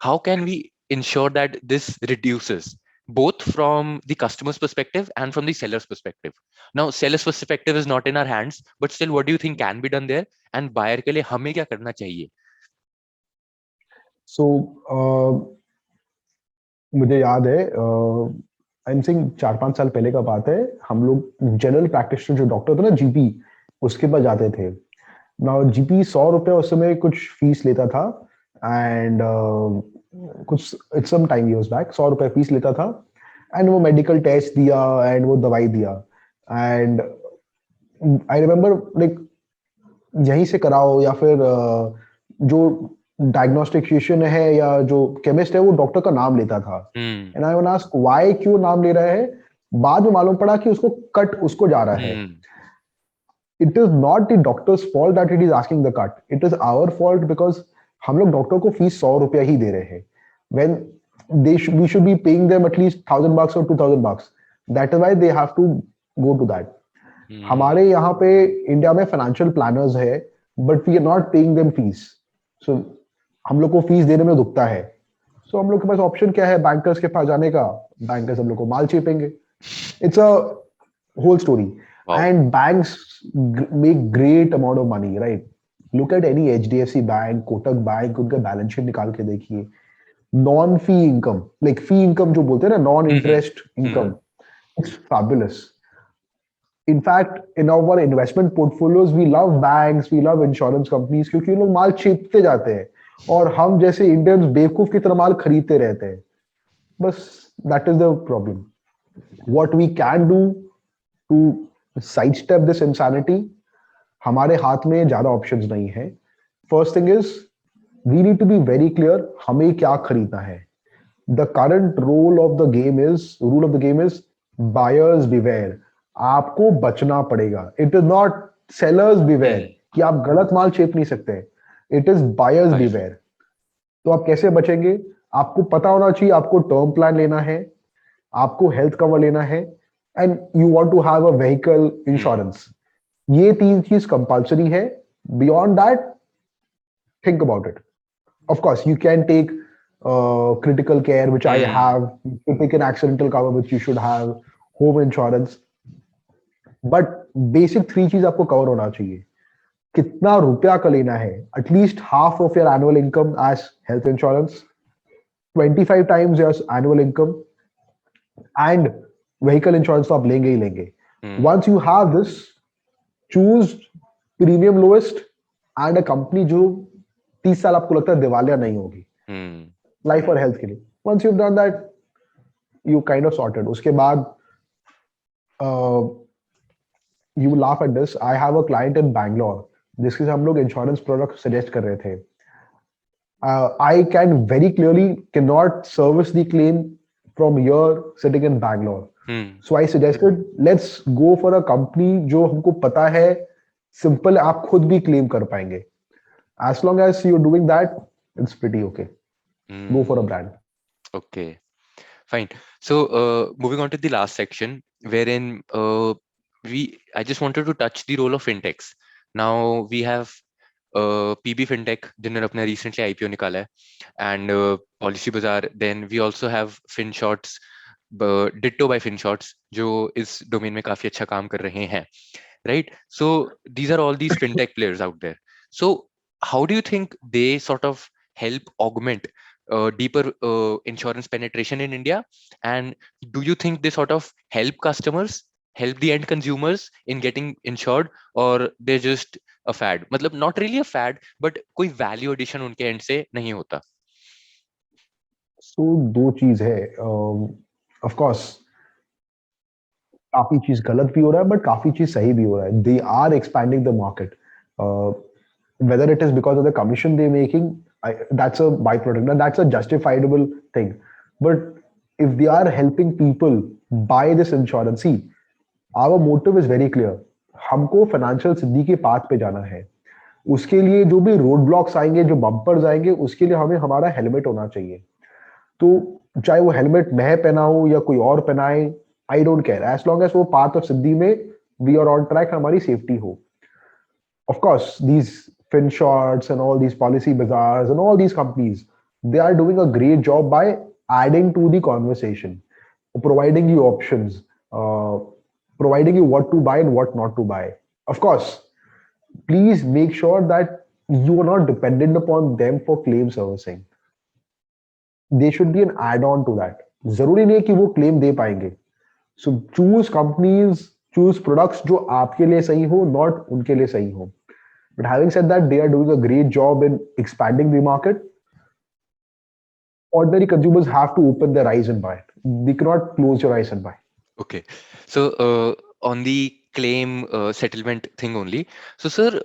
how can we ensure that this reduces both from the customer's perspective and from the seller's perspective? Now, seller's perspective is not in our hands, but still, what do you think can be done there? And buyer के लिए हमें क्या करना चाहिए? सो मुझे याद है I am सिंग 4-5 साल पहले का बात है. हम लोग जनरल प्रैक्टिशनर जो डॉक्टर थे ना, जीपी, उसके पास जाते थे. नाउ जीपी 100 रुपए उस समय कुछ फीस लेता था. एंड कुछ it's some time years back 100 रुपए फीस लेता था. एंड वो मेडिकल टेस्ट दिया एंड वो दवाई दिया. एंड आई रिमेम्बर लाइक यहीं से कराओ या फिर जो डायग्नोस्टिशियन है या जो केमिस्ट है वो डॉक्टर का नाम लेता था. And I want ask why, क्यों नाम ले रहा है. बाद में मालूम पड़ा कि उसको कट उसको जा रहा है. It is not the doctor's fault that it is asking the cut. It is our fault because हम लोग डॉक्टर को फीस 100 रुपया ही दे रहे हैं. When we should be paying them at least 1,000 bucks or 2,000 bucks. That is why they have to go to that. हमारे यहाँ पे India में फाइनेंशियल प्लानर्स है but we are not paying them fees. So हम लोग को fees देने में दुखता है. सो हम लोग के पास ऑप्शन क्या है, बैंकर्स के पास जाने का. बैंकर्स हम लोग को माल चेपेंगे. It's a whole story. And banks make great amount of money, right. Look at any HDFC bank, Kotak bank, उनका बैलेंस शीट निकाल के देखिए. Non fee income, like fee income जो बोलते हैं ना, non interest income, it's fabulous. In fact, in our investment portfolios, we love banks, we love insurance companies क्योंकि ये लोग माल छीपते जाते हैं और हम जैसे इंडियंस बेवकूफ की तरह माल खरीदते रहते हैं. बस that is the problem. What we can do to sidestep this insanity, हमारे हाथ में ज्यादा ऑप्शंस नहीं है. First thing is we need to be very clear हमें क्या खरीदना है. The current rule of the game is buyers beware. आपको बचना पड़ेगा. It is not sellers beware कि आप गलत माल छेप नहीं सकते. It is buyers beware. तो आप कैसे बचेंगे? आपको पता होना चाहिए आपको टर्म प्लान लेना है, आपको हेल्थ कवर लेना है, and you want to have a vehicle insurance. ये 3 चीज कंपल्सरी है. Beyond that think about it. Of course you can take critical care which I have. You take an accidental cover which you should have, home insurance. But basic 3 चीज आपको cover होना चाहिए. कितना रुपया का लेना है? At least half of your annual income as health insurance, 25 times your annual income, and vehicle insurance तो आप लेंगे ही लेंगे. Once you have this, choose premium lowest and a company जो 30 साल आपको लगता है दिवालिया नहीं होगी लाइफ और हेल्थ के लिए. Once you done that, you kind of sorted. उसके बाद you laugh at this. I have a client in Bangalore जिसके से हम लोग इंश्योरेंस प्रोडक्ट सजेस्ट कर रहे थे. I can very clearly cannot service the claim from here sitting in Bangalore. So I suggested let's go for a company जो हमको पता है सिंपल आप खुद भी क्लेम कर पाएंगे. As long as you're doing that, it's pretty okay. Go for a brand. Okay, fine. So moving on to the last section, wherein I just wanted to touch the role of fintechs. Now we have PB Fintech जिन्होंने अपना recently IPO निकाला है, and Policy Bazaar. Then we also have FinShots, Ditto by FinShots, जो इस domain में काफी अच्छा काम कर रहे हैं, right? So these are all these fintech players out there. So how do you think they sort of help augment deeper insurance penetration in India? And do you think they sort of help customers, help the end consumers in getting insured, or they're just a fad? मतलब not really a fad, but कोई value addition उनके end से नहीं होता. सो दो चीज है, of course काफी चीज गलत भी हो रहा है बट काफी चीज सही भी हो रहा है. They are expanding the market, whether it is because of the commission they're making, that's a byproduct, that's a justifiable thing. But if they are helping people buy this insurance, see, our motive is very clear. हमको financial सिद्धि के path पे जाना है. उसके लिए जो भी road blocks आएंगे, जो बम्पर्स आएंगे, उसके लिए हमें हमारा हेलमेट होना चाहिए. तो चाहे वो हेलमेट मैं पहनाऊं या कोई और पहनाए, I don't care, as long as वो पाथ ऑफ सिद्धि में वी आर ऑन ट्रैक, हमारी सेफ्टी हो. Of course, these FinShots and all these Policy Bazaars and all these companies, they are doing a great job by adding to the conversation, providing you options, uh, providing you what to buy and what not to buy. Of course, please make sure that you are not dependent upon them for claim servicing. They should be an add-on to that. जरूरी नहीं है कि वो claim दे पाएंगे. So choose companies, choose products जो आपके लिए सही हो, not उनके लिए सही हो. But having said that, they are doing a great job in expanding the market. Ordinary consumers have to open their eyes and buy it. They cannot close your eyes and buy. Okay. So on the claim settlement thing only. So sir,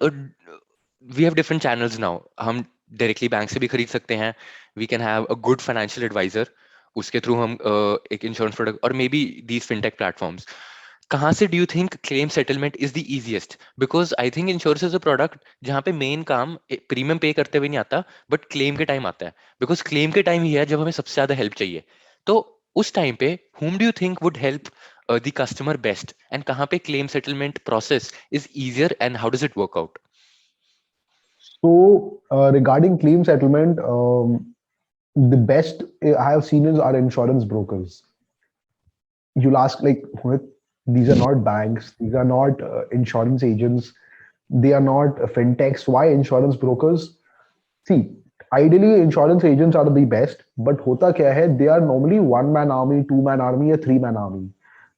we have different channels now. हम directly bank से भी खरीद सकते हैं. We can have a good financial advisor. उसके through हम एक insurance product, और maybe these fintech platforms. कहाँ से do you think claim settlement is the easiest? Because I think insurance is a product जहाँ पे main काम प्रीमियम पे करते हुए नहीं आता, but claim के टाइम आता है. Because claim के टाइम ही है जब हमें सबसे ज्यादा हेल्प चाहिए. तो उस टाइम पे whom do you think would help the customer best, and कहाँ पे claim settlement process is easier, and how does it work out? So regarding claim settlement, the best I have seen is our insurance brokers. You'll ask like, these are not banks, these are not insurance agents, they are not fintechs. Why insurance brokers? See, ideally insurance agents are the best, but hota kya hai, they are normally one man army, two man army, or three man army.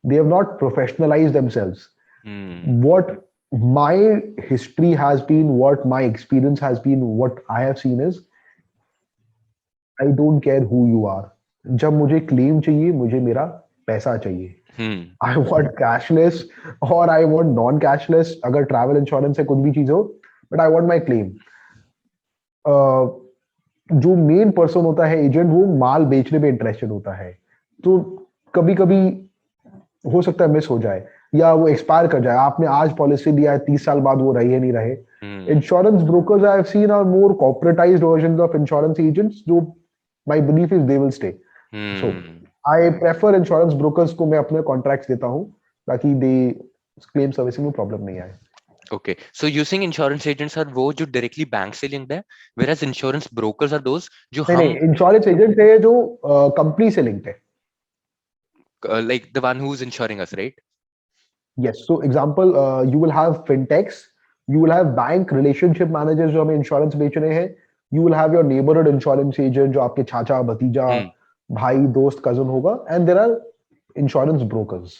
They have not professionalized themselves. What my history has been, what my experience has been, what I have seen is, I don't care who you are. जब मुझे claim चाहिए, मुझे मेरा पैसा चाहिए. I want cashless or I want non-cashless. अगर travel insurance है, कुछ भी चीज हो, but I want my claim. जो मेन पर्सन होता है एजेंट, वो माल बेचने में इंटरेस्टेड होता है. तो कभी कभी हो सकता है मिस हो जाए या वो एक्सपायर कर जाए. आपने आज पॉलिसी लिया है, 30 साल बाद वो रहे नहीं रहे. Insurance brokers I have seen are more corporatized version of insurance agents, जो my belief is they will stay. So I prefer insurance brokers को मैं अपने कॉन्ट्रैक्ट्स देता हूं ताकि दे क्लेम सर्विसिंग में प्रॉब्लम नहीं आए. Okay, so you saying insurance agents are वो जो directly बैंक से linked है, whereas insurance brokers are those जो हम नहीं, इंश्योरेंस एजेंट है जो कंपनी से लिंक्ड है. like the one who's insuring us, right? Yes. So example, you will have fintechs, you will have bank relationship managers जो हमें इंश्योरेंस बेच रहे हैं. You will have your neighborhood insurance agent जो आपके चाचा, भतीजा, भाई, दोस्त, cousin होगा, and there are insurance brokers.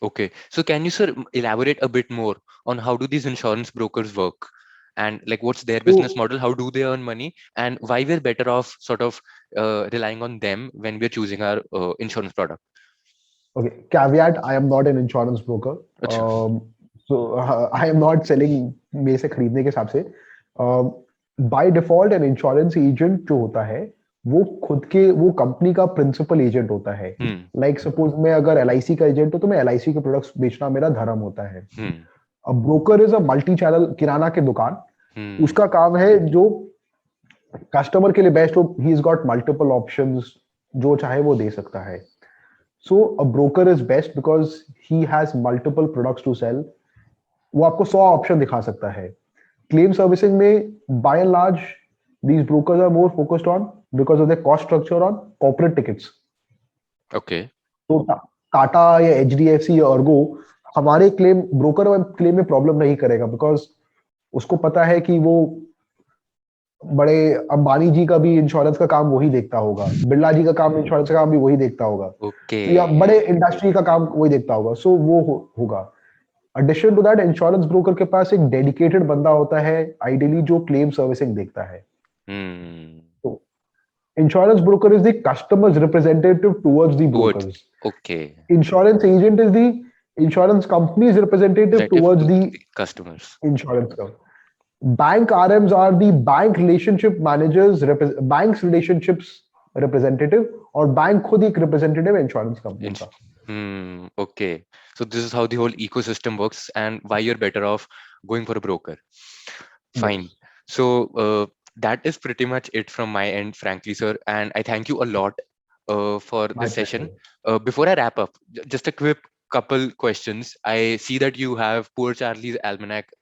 Okay, so can you sir elaborate a bit more on how do these insurance brokers work, and like what's their business model, how do they earn money, and why we're better off sort of relying on them when we're choosing our insurance product? Okay, caveat, I am not an insurance broker. So I am not selling में से खरीदने के हिसाब से. By default an insurance agent जो होता है वो खुद के वो कंपनी का प्रिंसिपल एजेंट होता है. लाइक सपोज मैं अगर LIC का एजेंट हूं तो मैं LIC के प्रोडक्ट्स बेचना मेरा धर्म होता है. अब broker is a multi channel kirana की दुकान. उसका काम है जो कस्टमर के लिए बेस्ट हो. He is got multiple options, जो चाहे वो दे सकता है. So a broker is best because he has multiple products to sell. वो आपको 100 ऑप्शन दिखा सकता है. Claim servicing में by and large these brokers are more focused on because of their cost structure on corporate tickets. Okay. तो टाटा या HDFC या Ergo हमारे क्लेम ब्रोकर क्लेम में प्रॉब्लम नहीं करेगा बिकॉज उसको पता है कि वो बड़े अंबानी जी का भी इंश्योरेंस का काम वही देखता होगा, बिरला जी का काम इंश्योरेंस का काम भी वही देखता होगा, Okay. या बड़े इंडस्ट्री का काम वही देखता होगा. सो वो होगा. Addition to that insurance broker के पास एक डेडिकेटेड बंदा होता है आइडियली जो क्लेम सर्विसिंग देखता है. तो insurance broker is the customers representative towards the brokers. Okay. Insurance agent is the insurance company's representative towards the customers. insurance company. Bank RMs are the bank relationship managers, bank's relationships representative, or bank खुद एक representative insurance company का. Okay. So this is how the whole ecosystem works and why you're better off going for a broker. Fine. Yes. So that is pretty much it from my end, frankly, sir. And I thank you a lot for My this session. pleasure. Before I wrap up, just a quick couple questions. I see that you have Poor Charlie's Almanac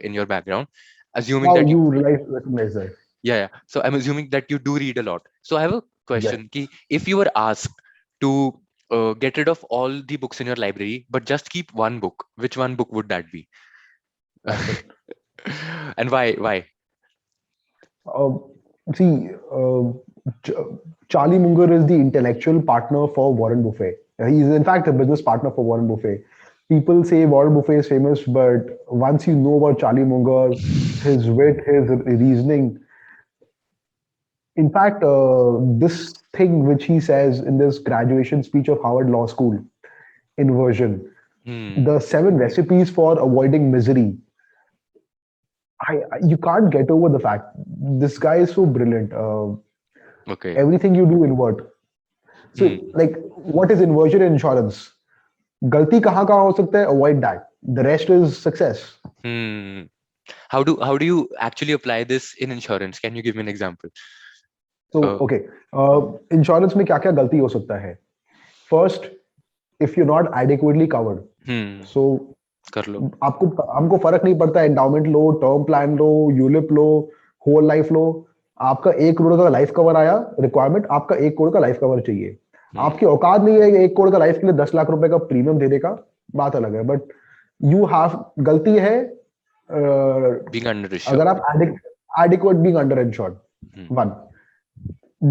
in your background. Assuming How that you recognize that? yeah. So I'm assuming that you do read a lot. So I have a question. Ki if you were asked to get rid of all the books in your library, but just keep one book, which one book would that be? That's it. And why? Why? See, Charlie Munger is the intellectual partner for Warren Buffett. He is, in fact, a business partner for Warren Buffett. People say Warren Buffett is famous, but once you know about Charlie Munger, his wit, his reasoning. In fact, this thing which he says in this graduation speech of Harvard Law School, inversion, the 7 recipes for avoiding misery. You can't get over the fact this guy is so brilliant. Okay. Everything you do invert. So, like, what is inversion in insurance? गलती कहाँ कहाँ हो सकता है? Avoid that. The rest is success. How do you actually apply this in insurance? Can you give me an example? So, okay. Insurance में क्या क्या गलती हो सकता है? First, if you're not adequately covered. So, कर लो. हमको फर्क नहीं पड़ता एंडाउमेंट लो, टर्म प्लान लो, यूलिप लो, होल लाइफ लो. आपका 1 करोड़ का लाइफ कवर आया, रिक्वायरमेंट आपका 1 करोड़ का लाइफ कवर चाहिए. आपकी औकात नहीं है 1 करोड़ का लाइफ के लिए 10 लाख रुपए का प्रीमियम देने का, बात अलग है. बट यू हैव गलती है अगर आप adequate being under insured. One,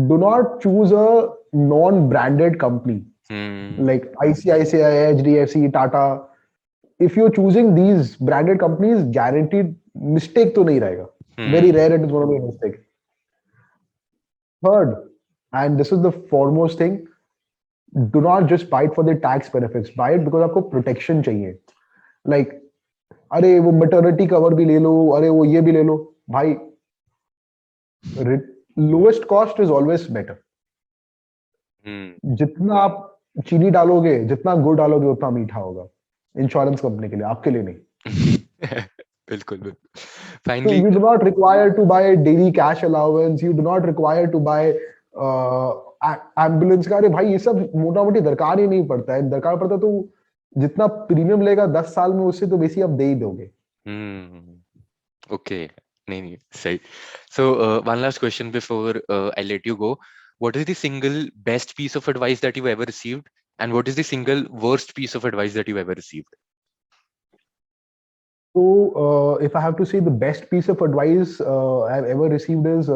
do not choose a non branded company like ICICI, HDFC, Tata. If you're choosing these branded companies, guaranteed mistake तो नहीं रहेगा. Very rare it is going to be a mistake. Third, and this is the foremost thing, do not just buy it for the tax benefits. Buy it because आपको protection चाहिए. Like, अरे वो maternity cover भी ले लो, अरे वो ये भी ले लो. भाई, lowest cost is always better. जितना आप चीनी डालोगे, जितना गुड़ डालोगे, उतना मीठा होगा. इंश्योरेंस कंपनी के लिए, आपके लिए नहीं. बिल्कुल. Finally, so you do not require to buy daily cash allowance. You do not require to buy ambulance का. अरे भाई ये सब मोटा मोटी दरकार ही नहीं पड़ता है. दरकार पड़ता तो जितना प्रीमियम लेगा 10 साल में उससे तो बेसी आप दे ही दोगे. ओके. नहीं सही. So one last question before I let you go. What is the single best piece of advice that you've ever received? And what is the single worst piece of advice that you've ever received? So, if I have to say the best piece of advice I've ever received is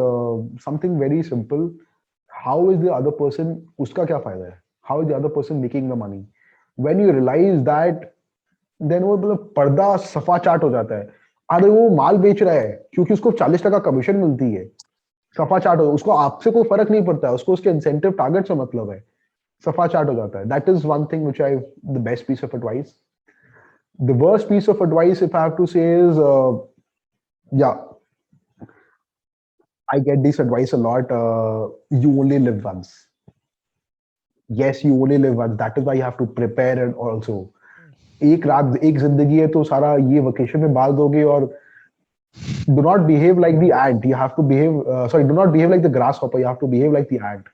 something very simple. How is the other person, uska kya fayda hai? How is the other person making the money? When you realize that, then वो मतलब पर्दा सफा चाट हो जाता है. अरे वो माल बेच रहा है क्योंकि उसको 40% कमीशन मिलती है. सफा चाट हो, उसको आपसे कोई फर्क नहीं पड़ता है, उसको उसके इंसेंटिव टारगेट से मतलब है. सफा चाट हो जाता है. That is one thing which the best piece of advice. The worst piece of advice, if I have to say, is I get this advice a lot. You only live once. Yes, you only live once. That is why you have to prepare and also. एक रात एक जिंदगी है तो सारा ये vacation में बाल दोगे. और do not behave like the ant. You have to behave. Do not behave like the grasshopper. You have to behave like the ant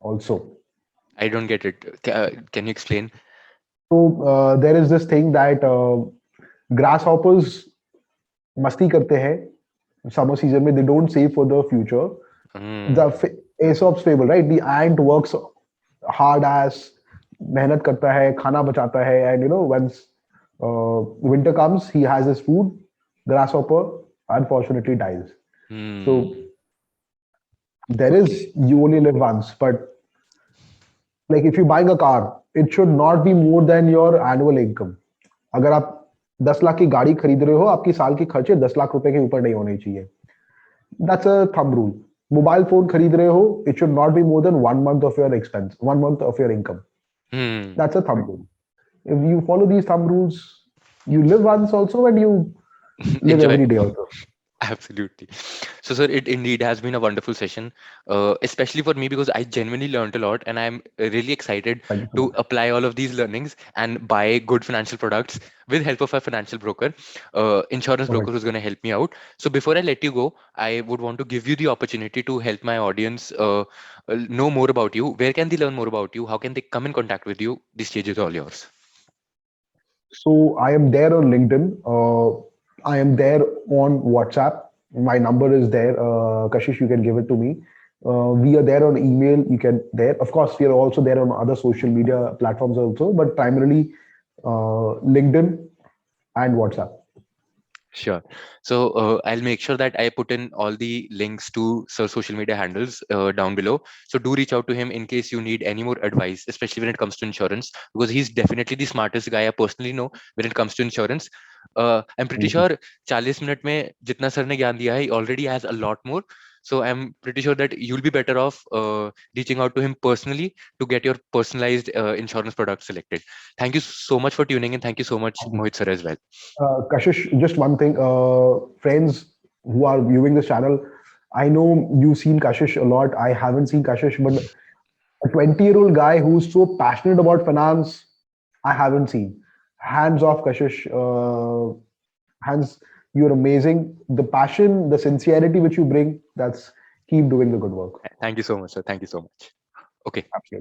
also. I don't get it. Can you explain? So there is this thing that grasshoppers मस्ती करते हैं summer season में. They don't save for the future. Mm. The Aesop's fable, right? The ant works hard as, मेहनत करता है, खाना बचाता है, and once winter comes, he has his food. Grasshopper unfortunately dies. So Hmm. there is, Okay. you only live once, but like if you're buying a car, it should not be more than your annual income. अगर आप 10 लाख की गाड़ी खरीद रहे हो, आपकी साल के खर्चे 10 लाख रुपए के ऊपर नहीं होने चाहिए. That's a thumb rule. Mobile phone खरीद रहे हो, it should not be more than 1 month of your expense, 1 month of your income. Hmm. That's a thumb rule. If you follow these thumb rules, you live once also, and you live Enjoy. every day also. Absolutely. So, sir, it indeed has been a wonderful session, especially for me because I genuinely learned a lot, and I'm really excited Thank you so to much. apply all of these learnings and buy good financial products with help of a financial broker, insurance broker Perfect. who's going to help me out. So, before I let you go, I would want to give you the opportunity to help my audience know more about you. Where can they learn more about you? How can they come in contact with you? The stage is all yours. So I am there on LinkedIn. I am there on WhatsApp. My number is there. Kashish, you can give it to me. We are there on email. You can there. Of course, we are also there on other social media platforms also, but primarily LinkedIn and WhatsApp. Sure. So I'll make sure that I put in all the links to Sir's social media handles down below. So do reach out to him in case you need any more advice, especially when it comes to insurance, because he's definitely the smartest guy I personally know when it comes to insurance. I'm pretty Thank you. sure 40 minute में जितना sir ने ज्ञान दिया है, he already has a lot more. So I'm pretty sure that you'll be better off reaching out to him personally to get your personalized insurance product selected. Thank you so much for tuning in. Thank you so much, Mohit sir, as well. Kashish, just one thing. Friends who are viewing this channel, I know you've seen Kashish a lot. I haven't seen Kashish, but a 20-year-old guy who's so passionate about finance, I haven't seen. Hands off, Kashish. Hands, you're amazing. The passion, the sincerity which you bring, that's keep doing the good work. Thank you so much, sir. Thank you so much. Okay. Absolutely.